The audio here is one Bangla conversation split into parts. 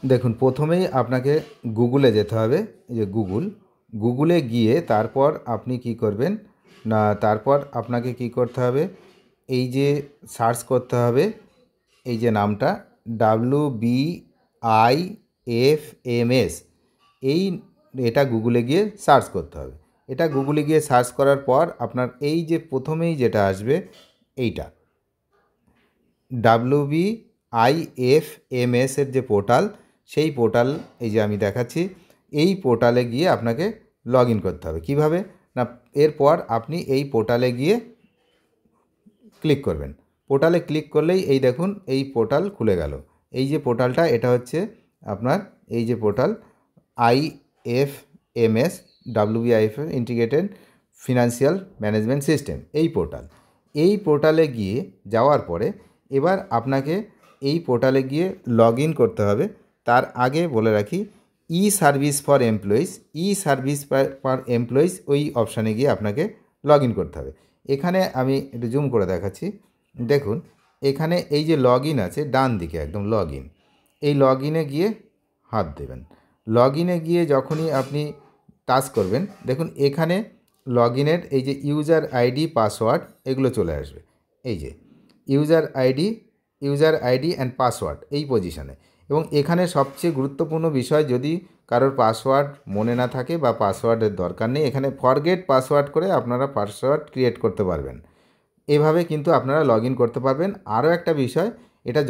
দেখুন প্রথমেই আপনাকে গুগলে যেতে হবে, এই যে গুগলে গিয়ে তারপর আপনি কি করবেন না, তারপর আপনাকে কি করতে হবে, এই যে সার্চ করতে হবে এই যে নামটা WBIFMS, এই এটা গুগলে গিয়ে সার্চ করতে হবে। এটা গুগলে গিয়ে সার্চ করার পর আপনার এই যে প্রথমেই যেটা আসবে এইটা WBIFMS এর যে পোর্টাল, সেই পোর্টাল এই যে আমি দেখাচ্ছি, এই পোর্টালে গিয়ে আপনাকে লগ ইন করতে হবে। কীভাবে না, এরপর আপনি এই পোর্টালে গিয়ে ক্লিক করবেন। পোর্টালে ক্লিক করলেই এই দেখুন এই পোর্টাল খুলে গেল। এই যে পোর্টালটা এটা হচ্ছে আপনার এই যে portal IFMS WBIFMS integrated financial management system, এই পোর্টাল। এই পোর্টালে গিয়ে যাওয়ার পরে এবার আপনাকে এই পোর্টালে গিয়ে লগ ইন করতে হবে। তার আগে বলে রাখি, e service for employees, e service for employees ওই অপশানে গিয়ে আপনাকে লগ ইন করতে হবে। এখানে আমি একটু জুম করে দেখাচ্ছি, দেখুন এখানে এই যে লগ ইন আছে ডান দিকে একদম লগ ইন, এই লগ ইনে গিয়ে হাত দেবেন। লগ ইনে গিয়ে যখনই আপনি টাচ করবেন দেখুন এখানে লগ ইনের এই যে ইউজার আইডি পাসওয়ার্ড এগুলো চলে আসবে। এই যে ইউজার আইডি অ্যান্ড পাসওয়ার্ড এই পজিশানে, এবং এখানে সবচেয়ে গুরুত্বপূর্ণ বিষয়, যদি কারোর পাসওয়ার্ড মনে না থাকে বা পাসওয়ার্ডের দরকার নেই, এখানে ফরগেট পাসওয়ার্ড করে আপনারা পাসওয়ার্ড ক্রিয়েট করতে পারবেন। এভাবে কিন্তু আপনারা লগ ইন করতে পারবেন। আরও একটা বিষয়, এটা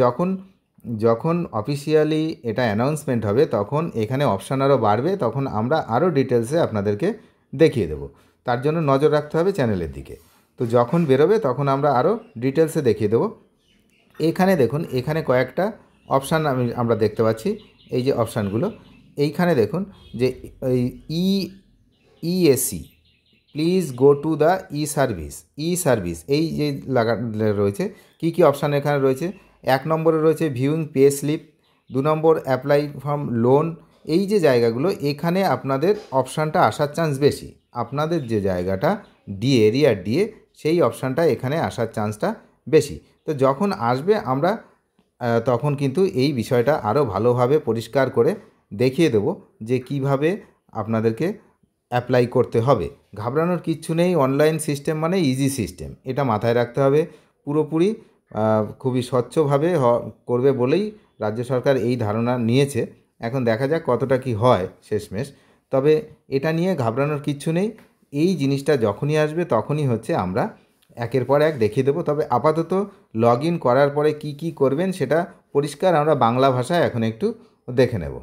যখন অফিসিয়ালি এটা অ্যানাউন্সমেন্ট হবে তখন এখানে অপশান আরও বাড়বে, তখন আমরা আরও ডিটেলসে আপনাদেরকে দেখিয়ে দেবো। তার জন্য নজর রাখতে হবে চ্যানেলের দিকে। তো যখন বেরোবে তখন আমরা আরও ডিটেলসে দেখিয়ে দেবো। এখানে দেখুন এখানে কয়েকটা অপশান আমরা দেখতে পাচ্ছি, এই যে অপশানগুলো এইখানে দেখুন যে এই EAC please go to the E service এই যে রয়েছে কি কি অপশান এখানে রয়েছে। 1 নম্বরে রয়েছে ভিউইং পে স্লিপ, 2 নম্বর অ্যাপ্লাই ফ্রম লোন। এই যে জায়গাগুলো এখানে আপনাদের অপশানটা আসার চান্স বেশি, আপনাদের যে জায়গাটা এরিয়া ডিএ সেই অপশানটা এখানে আসার চান্সটা বেশি। তো যখন আসবে আমরা তখন কিন্তু এই বিষয়টা আরও ভালোভাবে পরিষ্কার করে দেখিয়ে দেবো যে কিভাবে আপনাদেরকে অ্যাপ্লাই করতে হবে। ঘাবড়ানোর কিচ্ছু নেই, অনলাইন সিস্টেম মানে ইজি সিস্টেম, এটা মাথায় রাখতে হবে। পুরোপুরি খুবই স্বচ্ছভাবে করবে বলেই রাজ্য সরকার এই ধারণা নিয়েছে। এখন দেখা যাক কতটা কি হয় শেষমেশ, তবে এটা নিয়ে ঘাবড়ানোর কিচ্ছু নেই। এই জিনিসটা যখনই আসবে তখনই হচ্ছে আমরা একের পর এক দেখিয়ে দেবো। তবে আপাতত লগ ইন করার পরে কি কি করবেন সেটা পরিষ্কার আমরা বাংলা ভাষায় এখন একটু দেখে নেব।